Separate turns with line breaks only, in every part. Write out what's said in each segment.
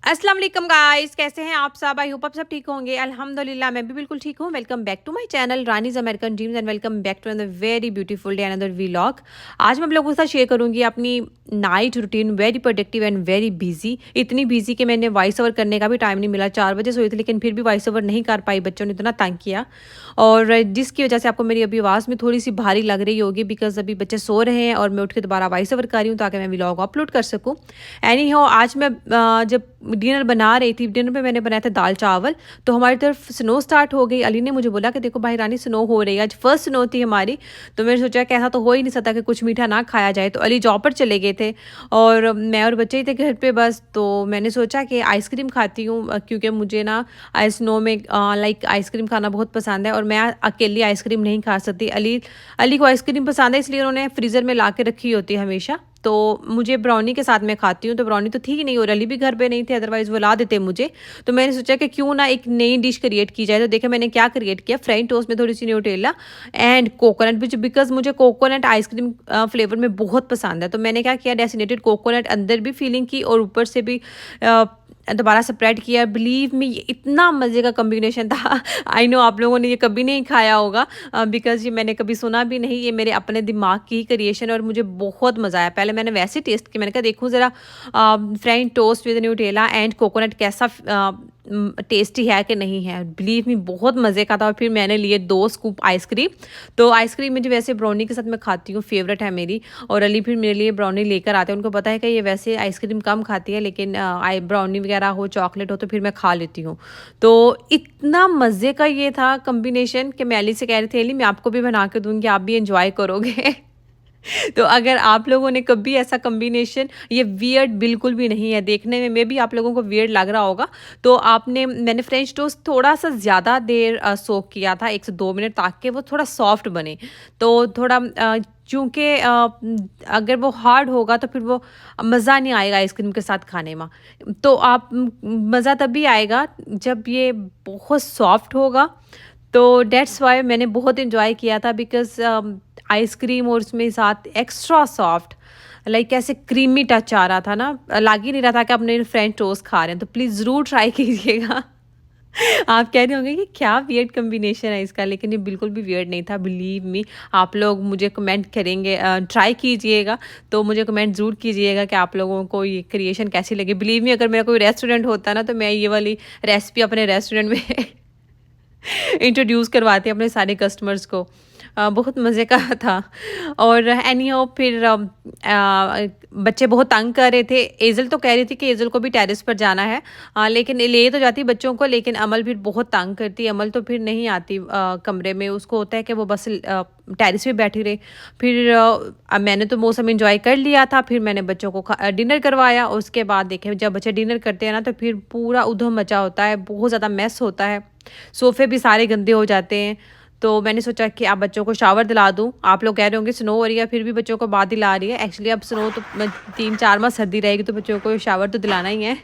अस्सलाम वालेकुम गाइस, कैसे हैं आप सब? आई होप आप सब ठीक होंगे। अल्हम्दुलिल्लाह मैं भी बिल्कुल ठीक हूँ। Welcome back to my channel Rani's American dreams and welcome back to another very beautiful day another vlog. आज मैं आप लोगों के साथ शेयर करूँगी अपनी night routine, very productive and very busy. इतनी बिजी कि मैंने वॉइस ओवर करने का भी टाइम नहीं मिला। 4 बजे सोई थी लेकिन फिर भी वॉइस ओवर नहीं कर पाई, बच्चों ने इतना तंग किया और जिसकी वजह से आपको मेरी अभी आवाज़ में थोड़ी सी भारी लग रही होगी बिकॉज अभी बच्चे सो रहे हैं और मैं उठ के दोबारा वॉइस ओवर कर रही हूँ ताकि मैं व्लॉग अपलोड कर सकूँ। एनी हो, आज मैं जब डिनर बना रही थी, डिनर में मैंने बनाया था दाल चावल। तो हमारी तरफ स्नो स्टार्ट हो गई। अली ने मुझे बोला कि देखो भाई रानी, स्नो हो रही है, आज फर्स्ट स्नो थी हमारी। तो मैंने सोचा कि ऐसा तो हो ही नहीं सकता कि कुछ मीठा ना खाया जाए। तो अली जॉब पर चले गए थे और मैं और बच्चे ही थे घर पे बस। तो मैंने सोचा कि आइसक्रीम खाती हूँ क्योंकि मुझे ना स्नो में लाइक आइसक्रीम खाना बहुत पसंद है और मैं अकेली आइसक्रीम नहीं खा सकती। अली अली को आइसक्रीम पसंद है, इसलिए उन्होंने फ्रीज़र में ला के रखी होती है हमेशा। तो मुझे ब्राउनी के साथ मैं खाती हूँ, तो ब्राउनी तो थी ही नहीं और अली भी घर पे नहीं थे, अदरवाइज़ वो ला देते मुझे। तो मैंने सोचा कि क्यों ना एक नई डिश क्रिएट की जाए। तो देखिए मैंने क्या क्रिएट किया, फ्रेंच टोस्ट में थोड़ी सी न्यूटेला एंड कोकोनट, बिकॉज मुझे कोकोनट आइसक्रीम फ्लेवर में बहुत पसंद है। तो मैंने क्या किया, डेसिनेटेड कोकोनट अंदर भी फीलिंग की और ऊपर से भी दोबारा स्प्रेड किया। बिलीव मी, ये इतना मज़े का कॉम्बिनेशन था। आई नो आप लोगों ने ये कभी नहीं खाया होगा बिकॉज ये मैंने कभी सुना भी नहीं। ये मेरे अपने दिमाग की ही क्रिएशन और मुझे बहुत मज़ा आया। पहले मैंने वैसे टेस्ट किया, मैंने कहा देखूँ ज़रा French toast with Nutella and coconut कैसा टेस्टी है कि नहीं है। बिलीव मी, बहुत मज़े का था। और फिर मैंने लिए 2 स्कूप आइसक्रीम। तो आइसक्रीम मुझे वैसे ब्राउनी के साथ मैं खाती हूँ, फेवरेट है मेरी। और अली फिर मेरे लिए ब्राउनी लेकर आते हैं। उनको पता है कि ये वैसे आइसक्रीम कम खाती है लेकिन आई ब्राउनी वगैरह हो, चॉकलेट हो तो फिर मैं खा लेती हूँ। तो इतना मज़े का ये था कम्बिनेशन कि मैं अली से कह रही थी, अली मैं आपको भी बना के दूँगी, आप भी इंजॉय करोगे। तो अगर आप लोगों ने कभी ऐसा कॉम्बिनेशन, ये वियर्ड बिल्कुल भी नहीं है, देखने में भी आप लोगों को वियर्ड लग रहा होगा। तो मैंने फ्रेंच टोस्ट थोड़ा सा ज़्यादा देर सोक किया था, 1 से 2 मिनट, ताकि वो थोड़ा सॉफ्ट बने। तो थोड़ा चूँकि अगर वो हार्ड होगा तो फिर वो मज़ा नहीं आएगा आइसक्रीम के साथ खाने में। तो आप मज़ा तभी आएगा जब ये बहुत सॉफ्ट होगा। तो डेट्स वाई मैंने बहुत इन्जॉय किया था बिकॉज़ आइसक्रीम और उसमें साथ एक्स्ट्रा सॉफ्ट, लाइक ऐसे क्रीमी टच आ रहा था ना, लग ही नहीं रहा था कि अपने फ्रेंच टोस्ट खा रहे हैं। तो प्लीज़ ज़रूर ट्राई कीजिएगा। आप कह रहे होंगे कि क्या वियर्ड कॉम्बिनेशन है इसका, लेकिन ये बिल्कुल भी वियर्ड नहीं था। बिलीव मी, आप लोग मुझे कमेंट करेंगे, ट्राई कीजिएगा तो मुझे कमेंट ज़रूर कीजिएगा कि आप लोगों को ये क्रिएशन कैसी लगी। बिलीव मी, अगर मेरा कोई रेस्टोरेंट होता ना तो मैं ये वाली रेसिपी अपने रेस्टोरेंट में इंट्रोड्यूस करवाते अपने सारे कस्टमर्स को। बहुत मज़े का था। और एनी हाउ फिर बच्चे बहुत तंग कर रहे थे। एज़ल तो कह रही थी कि एज़ल को भी टेरेस पर जाना है, लेकिन ले तो जाती बच्चों को, लेकिन अमल फिर बहुत तंग करती। अमल तो फिर नहीं आती कमरे में, उसको होता है कि वो बस टेरेस पे बैठी रहे। फिर मैंने तो मौसम इंजॉय कर लिया था। फिर मैंने बच्चों को डिनर करवाया। उसके बाद देखे, जब बच्चे डिनर करते हैं ना तो फिर पूरा उधम मचा होता है, बहुत ज़्यादा मैस होता है, सोफ़े भी सारे गंदे हो जाते हैं। तो मैंने सोचा कि आप बच्चों को शावर दिला दूँ। आप लोग कह रहे होंगे स्नो हो रही है फिर भी बच्चों को बाद दिला रही है। एक्चुअली अब स्नो तो 3-4 माह सर्दी रहेगी तो बच्चों को शावर तो दिलाना ही है।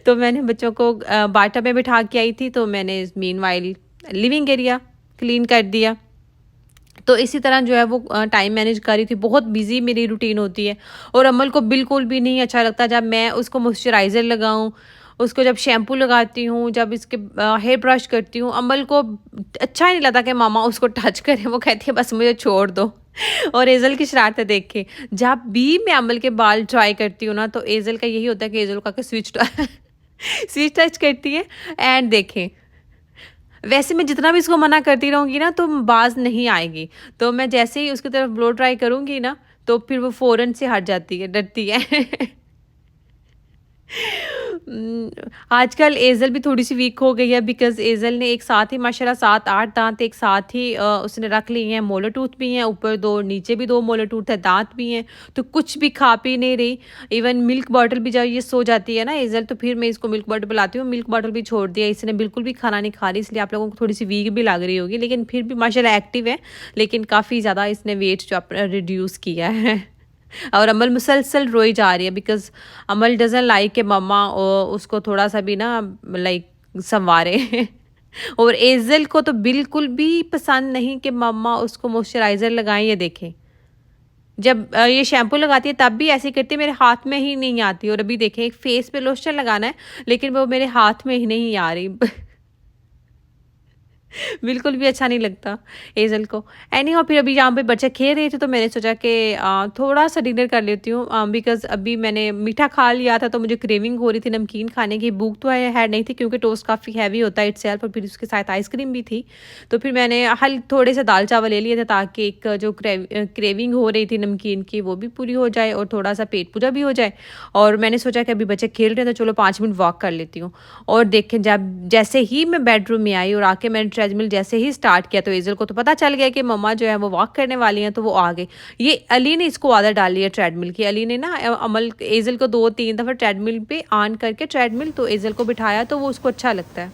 तो मैंने बच्चों को बाथटब में बिठा के आई थी। तो मैंने मीनवाइल लिविंग एरिया क्लीन कर दिया। तो इसी तरह जो है वो टाइम मैनेज कर रही थी। बहुत बिजी मेरी रूटीन होती है और अमल को बिल्कुल भी नहीं अच्छा लगता जब मैं उसको मॉइस्चराइज़र लगाऊं, उसको जब शैम्पू लगाती हूँ, जब इसके हेयर ब्रश करती हूँ। अमल को अच्छा ही नहीं लगता कि मामा उसको टच करे, वो कहती है बस मुझे छोड़ दो। और एज़ल की शरारतें देख के जब भी मैं अमल के बाल ट्राई करती हूँ ना तो एज़ल का यही होता है कि एज़ल का के स्विच स्विच टच करती है। एंड देखें, वैसे मैं जितना भी इसको मना करती रहूँगी ना तो बाज़ नहीं आएगी। तो मैं जैसे ही उसकी तरफ ब्लो ट्राई करूँगी ना तो फिर वो फ़ौरन से हट जाती है, डरती है। आजकल एज़ल भी थोड़ी-सी वीक हो गई है बिकॉज़ एज़ल ने एक साथ ही माशाल्लाह 7-8 दाँत एक साथ ही उसने रख लिए हैं। मोलर टूथ भी हैं, ऊपर 2 नीचे भी 2 मोलर टूथ है, दाँत भी हैं। तो कुछ भी खा पी नहीं रही। इवन मिल्क बॉटल भी जब ये सो जाती है ना एज़ल, तो फिर मैं इसको मिल्क बॉटल पिलाती हूँ। मिल्क बॉटल भी छोड़ दिया, इसने बिल्कुल भी खाना नहीं खा रही, इसलिए आप लोगों को थोड़ी-सी वीक भी लग रही होगी। लेकिन फिर भी माशाल्लाह एक्टिव है, लेकिन काफ़ी ज़्यादा इसने वेट जो अपना रिड्यूस किया है। और अमल मुसलसल रोई जा रही है बिकॉज़ अमल डज़न्ट लाइक कि मम्मा उसको थोड़ा-सा भी ना लाइक संवारे। और एज़ल को तो बिल्कुल भी पसंद नहीं कि मम्मा उसको मॉइस्चराइज़र लगाएँ। ये देखें, जब ये शैम्पू लगाती है तब भी ऐसे ही करती है, मेरे हाथ में ही नहीं आती। और अभी देखें एक फेस पे लोशन लगाना है, लेकिन वो मेरे हाथ में ही नहीं आ रही। बिल्कुल भी अच्छा नहीं लगता हेज़ल को। एनीहाउ फिर अभी यहाँ पे बच्चे खेल रहे थे तो मैंने सोचा कि थोड़ा-सा डिनर कर लेती हूँ, बिकॉज़ अभी मैंने मीठा खा लिया था तो मुझे क्रेविंग हो रही थी नमकीन खाने की। भूख तो है नहीं थी क्योंकि टोस्ट काफ़ी हैवी होता है इटसेल्फ, और फिर उसके साथ आइसक्रीम भी थी। तो फिर मैंने हल थोड़े से दाल-चावल ले लिए थे ताकि एक जो क्रेविंग हो रही थी नमकीन की वो भी पूरी हो जाए और थोड़ा-सा पेट पूजा भी हो जाए। और मैंने सोचा कि अभी बच्चे खेल रहे हैं तो चलो 5 मिनट वॉक कर लेती हूँ। और देखें जब जैसे ही मैं बेडरूम में आई और आके मैंने ट्रेडमिल जैसे ही स्टार्ट किया तो एज़ल को तो पता चल गया कि मम्मा जो है वो वॉक करने वाली हैं, तो वो आ गई। ये अली ने इसको आदत डाली है ट्रेडमिल की। अली ने ना अमल एज़ल को 2-3 दफ़ा ट्रेडमिल पे ऑन करके ट्रेडमिल तो एज़ल को बिठाया तो वो उसको अच्छा लगता है।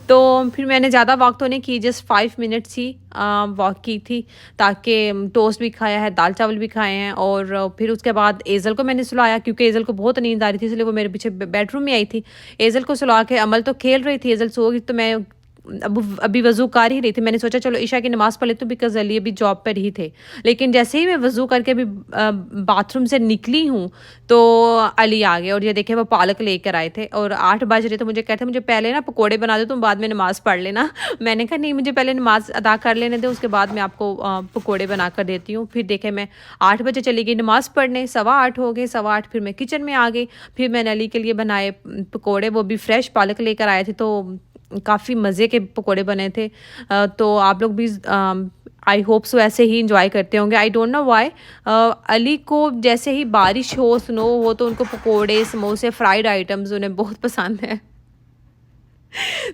तो फिर मैंने ज़्यादा वॉक तो नहीं की, जस्ट 5 मिनट्स ही वॉक की थी, ताकि टोस्ट भी खाया है, दाल-चावल भी खाए हैं। और फिर उसके बाद एज़ल को मैंने सुलाया क्योंकि एज़ल को बहुत नींद आ रही थी, इसलिए वो मेरे पीछे बेडरूम में आई थी। एज़ल को सुला के अमल तो खेल रही थी, एज़ल सो गई तो मैं अब अभी वज़ू कर ही रही थी। मैंने सोचा चलो ईशा की नमाज़ पढ़ लेती हूँ बिकॉज़ अली अभी जॉब पर ही थे। लेकिन जैसे ही मैं वज़ू करके अभी बाथरूम से निकली हूँ तो अली आ गए और ये देखिए वो पालक लेकर आए थे और 8 बज रहे तो मुझे कहते मुझे पहले ना पकोड़े बना दो, तुम बाद में नमाज़ पढ़ लेना। मैंने कहा नहीं, मुझे पहले नमाज़ अदा कर लेने दो, उसके बाद मैं आपको पकोड़े बना कर देती हूँ। फिर देखें मैं 8 बजे चली गई नमाज़ पढ़ने, 8:15 हो गए, 8:15 फिर मैं किचन में आ गई। फिर मैंने अली के लिए बनाए पकोड़े, वो भी फ्रेश पालक लेकर आए थे तो काफ़ी मज़े के पकोड़े बने थे। तो आप लोग भी आई होप सो ऐसे ही इंजॉय करते होंगे। I don't know why Ali को जैसे ही बारिश हो, स्नो हो तो उनको पकोड़े, समोसे, फ्राइड आइटम्स उन्हें बहुत पसंद है।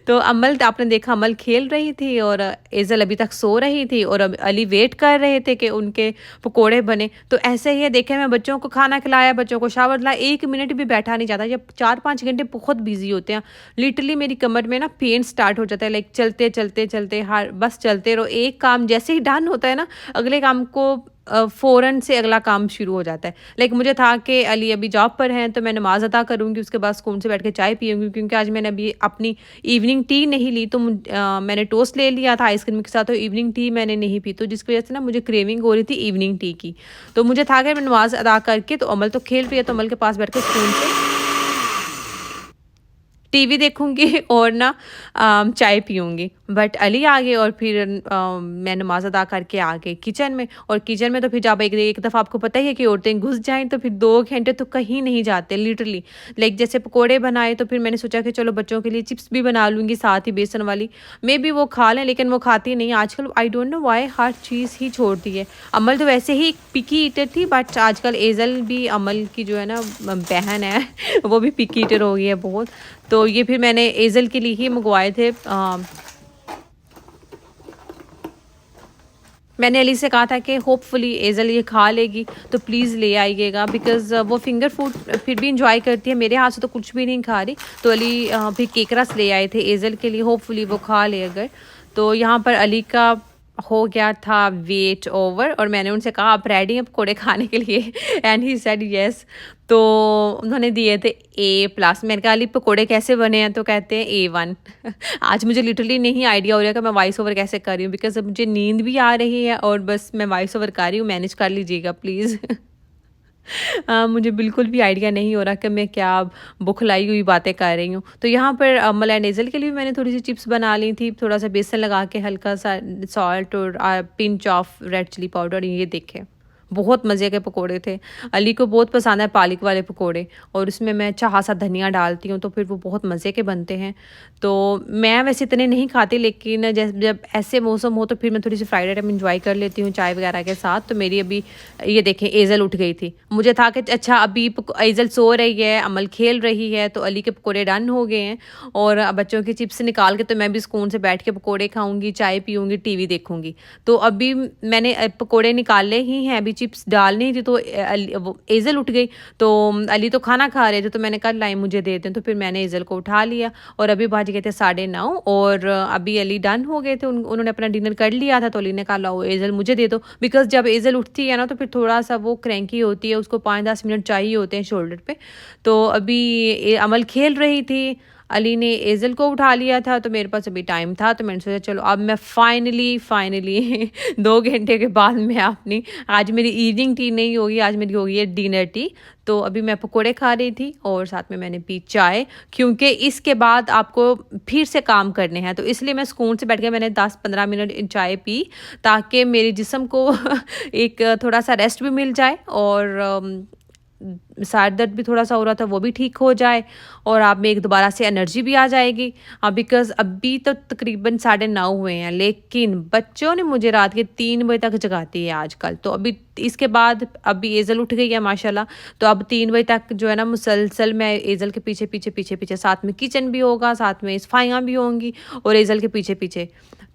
तो अमल आपने देखा अमल खेल रही थी और एज़ल अभी तक सो रही थी और अब अली वेट कर रहे थे कि उनके पकोड़े बने। तो ऐसे ही है, देखें मैं बच्चों को खाना खिलाया, बच्चों को शावर दिलाया, 1 मिनट भी बैठा नहीं जाता। जब 4-5 घंटे बहुत बिजी होते हैं, लिटरली मेरी कमर में ना पेन स्टार्ट हो जाता है, लाइक चलते चलते चलते हर बस चलते रहो। एक काम जैसे ही डन होता है ना, अगले काम को फ़ौरन से अगला काम शुरू हो जाता है। लाइक मुझे था कि अली अभी जॉब पर हैं तो मैं नमाज़ अदा करूँगी, उसके बाद सुकून से बैठ के चाय पीऊँगी, क्योंकि आज मैंने अभी अपनी इवनिंग टी नहीं ली। तो मैंने टोस्ट ले लिया था आइसक्रीम के साथ, तो इवनिंग टी मैंने नहीं पी, तो जिसकी वजह से ना मुझे क्रेविंग हो रही थी इवनिंग टी की। तो मुझे था कि मैं नमाज़ अदा करके, तो अमल तो खेल रही है तो अमल के पास बैठ के सुकून से टीवी देखूँगी और ना चाय पीऊँगी। बट अली आ गए और फिर मैं नमाज़ अदा करके आ गई किचन में। और किचन में तो फिर जब एक दफ़ा आपको पता ही है कि औरतें घुस जाएँ तो फिर 2 घंटे तो कहीं नहीं जाते लिटरली। लाइक जैसे पकोड़े बनाए तो फिर मैंने सोचा कि चलो बच्चों के लिए चिप्स भी बना लूँगी साथ ही बेसन वाली, मेबी वो खा लें, लेकिन वो खाती नहीं आजकल। आई डोंट नो व्हाई हर चीज़ ही छोड़ती है। अमल तो वैसे ही पिकी ईटर थी, बट आजकल एज़ल भी अमल की जो है ना बहन है वो भी पिकी ईटर हो गई है बहुत। तो ये फिर मैंने एज़ल के लिए ही मंगवाए थे। मैंने अली से कहा था कि होपफुली एज़ल ये खा लेगी तो प्लीज़ ले आइएगा, बिकॉज़ वो फिंगर फूड फिर भी इंजॉय करती है, मेरे हाथ से तो कुछ भी नहीं खा रही। तो अली फिर केक रस ले आए थे एज़ल के लिए, होपफुली वो खा ले अगर। तो यहाँ पर अली का हो गया था वेट ओवर और मैंने उनसे कहा आप रेडी हैं पकोड़े खाने के लिए? And he said yes. तो उन्होंने दिए थे A+। मैंने कहा अली पकोड़े कैसे बने हैं? तो कहते हैं A1। आज मुझे लिटरली नहीं आइडिया हो रहा कि मैं वॉइस ओवर कैसे कर रही हूँ, बिकॉज़ अब मुझे नींद भी आ रही है और बस मैं वॉइस ओवर कर रही हूँ, मैनेज कर लीजिएगा प्लीज़। मुझे बिल्कुल भी आइडिया नहीं हो रहा कि मैं क्या बुखलाई हुई बातें कर रही हूँ। तो यहाँ पर मलाई नेज़ल के लिए मैंने थोड़ी सी चिप्स बना ली थी, थोड़ा सा बेसन लगा के, हल्का सा सॉल्ट और pinch of red chilli powder. ये देखें बहुत मज़े के पकोड़े थे। अली को बहुत पसंद है पालक वाले पकोड़े और उसमें मैं चाहा सा धनिया डालती हूँ तो फिर वो बहुत मज़े के बनते हैं। तो मैं वैसे इतने नहीं खाती, लेकिन जब ऐसे मौसम हो तो फिर मैं थोड़ी सी फ्राइड आइटम इंजॉय कर लेती हूँ चाय वगैरह के साथ। तो मेरी अभी ये देखें एज़ल उठ गई थी, मुझे था कि अच्छा अभी एज़ल सो रही है, अमल खेल रही है, तो अली के पकोड़े डन हो गए हैं और अब बच्चों की चिप्स निकाल के तो मैं भी सुकून से बैठ के पकोड़े खाऊंगी, चाय पीऊँगी, टीवी देखूँगी। तो अभी मैंने पकोड़े निकाले ही हैं, अभी चिप्स डालनी थी तो वो एज़ल उठ गई। तो अली तो खाना खा रहे थे तो मैंने कहा लाई मुझे दे दें, तो फिर मैंने एज़ल को उठा लिया और अभी बज गए थे 9:30 और अभी अली डन हो गए थे, उन्होंने अपना डिनर कर लिया था। तो अली ने कहा लाओ एज़ल मुझे दे दो, बिकॉज़ जब एज़ल उठती है ना तो फिर थोड़ा सा वो क्रैंकी होती है, उसको 5-10 मिनट चाहिए होते हैं शोल्डर पे। तो अभी अमल खेल रही थी, अली ने एज़ल को उठा लिया था, तो मेरे पास अभी टाइम था, तो मैंने सोचा चलो अब मैं फाइनली 2 घंटे के बाद मैं अपनी आज मेरी इवनिंग टी नहीं होगी, आज मेरी होगी है डिनर टी। तो अभी मैं पकोड़े खा रही थी और साथ में मैंने पी चाय, क्योंकि इसके बाद आपको फिर से काम करने हैं, तो इसलिए मैं सुकून से बैठ के मैंने 10-15 मिनट चाय पी, ताकि मेरे जिस्म को एक थोड़ा-सा रेस्ट भी मिल जाए और सर दर्द भी थोड़ा-सा हो रहा था, वो भी ठीक हो जाए और आप में एक दोबारा से एनर्जी भी आ जाएगी। बिकॉज़ अभी तो तकरीबन 9:30 हुए हैं, लेकिन बच्चों ने मुझे रात के 3 बजे तक जगाती है आजकल। तो अभी इसके बाद अभी एज़ल उठ गई है माशाल्लाह, तो अब 3 बजे तक जो है ना मुसलसल मैं एज़ल के पीछे-पीछे साथ में किचन भी होगा, साथ में सफाइयाँ भी होंगी और एज़ल के पीछे-पीछे।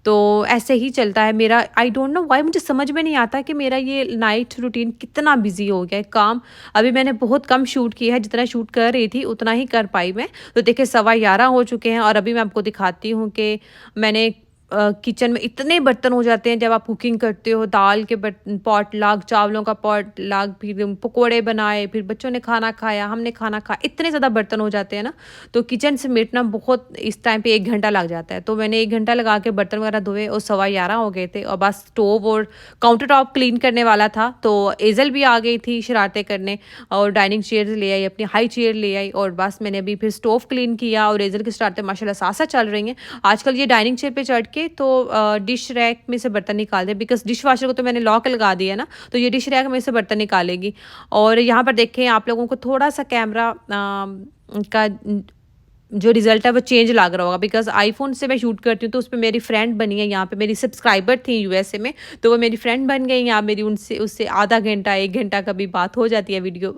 तो ऐसे ही चलता है मेरा। आई डोंट नो व्हाई, मुझे समझ में नहीं आता कि मेरा ये नाइट रूटीन कितना बिज़ी हो गया है। काम अभी मैंने बहुत कम शूट किया है, जितना शूट कर रही थी उतना ही कर पाई मैं। तो देखिए 11:15 हो चुके हैं और अभी मैं आपको दिखाती हूँ कि मैंने किचन में इतने बर्तन हो जाते हैं जब आप कुकिंग करते हो, दाल के पॉट लाग, चावलों का पॉट लाग, फिर पकोड़े बनाए, फिर बच्चों ने खाना खाया, हमने खाना खाया, इतने ज़्यादा बर्तन हो जाते हैं ना, तो किचन समेटना बहुत इस टाइम पे 1 घंटा लग जाता है। तो मैंने 1 घंटा लगा के बर्तन वगैरह धोए और 11:15 हो गए थे और बस स्टोव और काउंटर टॉप क्लीन करने वाला था। तो एज़ल भी आ गई थी शरारतें करने और डाइनिंग चेयर ले आई, अपनी हाई चेयर ले आई और बस मैंने अभी फिर स्टोव क्लीन किया और एज़ल की शरारतें माशाल्लाह साथ-साथ चल रही हैं। आजकल ये डाइनिंग चेयर पे चढ़ के तो डिश रैक में से बर्तन निकाल दे, बिकॉज़ डिश वॉशर को तो मैंने लॉक लगा दिया है ना, तो ये डिश रैक में से बर्तन निकालेगी। और यहाँ पर देखें आप लोगों को थोड़ा-सा कैमरा का जो रिज़ल्ट है वो चेंज लग रहा होगा, बिकॉज़ आईफ़ोन से मैं शूट करती हूँ, तो उसपे मेरी फ्रेंड बनी है, यहाँ पे मेरी सब्सक्राइबर थी यूएसए में, तो वो मेरी फ्रेंड बन गई। यहाँ मेरी उनसे उससे आधा घंटा 1 घंटा कभी बात हो जाती है वीडियो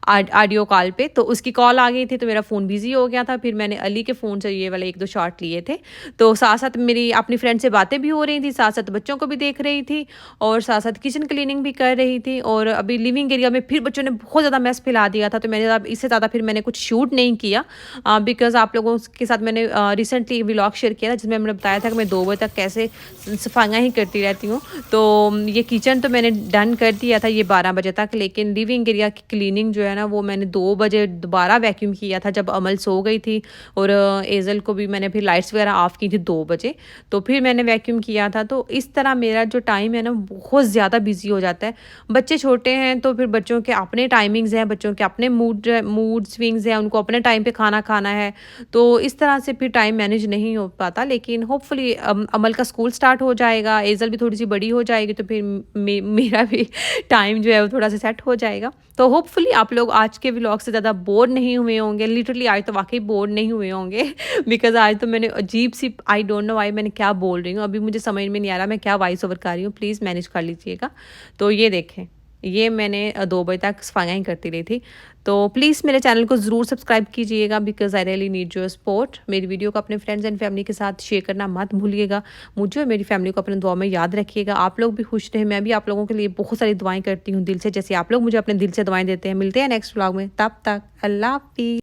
ऑडियो कॉल पे, तो उसकी कॉल आ गई थी, तो मेरा फ़ोन बिज़ी हो गया था। फिर मैंने अली के फ़ोन से ये वाले 1-2 शॉट लिए थे, तो साथ-साथ मेरी अपनी फ्रेंड से बातें भी हो रही थी, साथ-साथ बच्चों को भी देख रही थी और साथ-साथ किचन क्लीनिंग भी कर रही थी। और अभी लिविंग एरिया में फिर बच्चों ने बहुत ज़्यादा मेस फैला दिया था, तो मैंने अब इससे ज़्यादा फिर मैंने कुछ शूट नहीं किया, बिकॉज़ आप लोगों के साथ मैंने रिसेंटली व्लॉग शेयर किया था, जिसमें मैंने बताया था कि मैं 2 बजे तक कैसे सफाइयाँ ही करती रहती हूँ। तो ये किचन तो मैंने डन कर दिया था ये 12 बजे तक, लेकिन लिविंग एरिया की क्लीनिंग जो है ना वो मैंने 2 बजे दोबारा वैक्यूम किया था, जब अमल सो गई थी और एज़ल को भी मैंने फिर लाइट्स वगैरह ऑफ़ की थी 2 बजे, तो फिर मैंने वैक्यूम किया था। तो इस तरह मेरा जो टाइम है ना बहुत ज़्यादा बिज़ी हो जाता है। बच्चे छोटे हैं तो फिर बच्चों के अपने टाइमिंग्स हैं, बच्चों के अपने मूड स्विंग्स हैं, उनको अपने टाइम पे खाना खाना है, तो इस तरह से फिर टाइम मैनेज नहीं हो पाता। लेकिन होपफुली अमल का स्कूल स्टार्ट हो जाएगा, एज़ल भी थोड़ी सी बड़ी हो जाएगी, तो फिर मेरा भी टाइम जो है वो थोड़ा सा सेट हो जाएगा। तो होपफुली आप लोग आज के व्लॉग से ज़्यादा बोर नहीं हुए होंगे। लिटरली आज तो वाकई बोर नहीं हुए होंगे बिकॉज़ आज तो मैंने अजीब सी, आई डोंट नो व्हाई, मैंने क्या बोल रही हूँ अभी मुझे समझ में नहीं आ रहा मैं क्या वॉइस ओवर कर रही हूँ, प्लीज़ मैनेज कर लीजिएगा। तो ये देखें, ये मैंने 2 बजे तक सफाइयाँ ही करती रही थी। तो प्लीज़ मेरे चैनल को ज़रूर सब्सक्राइब कीजिएगा, because I really need your support. मेरी वीडियो को अपने फ्रेंड्स एंड फैमिली के साथ शेयर करना मत भूलिएगा। मुझे और मेरी फैमिली को अपने दुआ में याद रखिएगा। आप लोग भी खुश रहें, मैं भी आप लोगों के लिए बहुत सारी दुआएं करती हूँ दिल से, जैसे आप लोग मुझे अपने दिल से दुआएं देते हैं। मिलते हैं नेक्स्ट व्लॉग में, तब तक अल्लाह हाफ़िज़।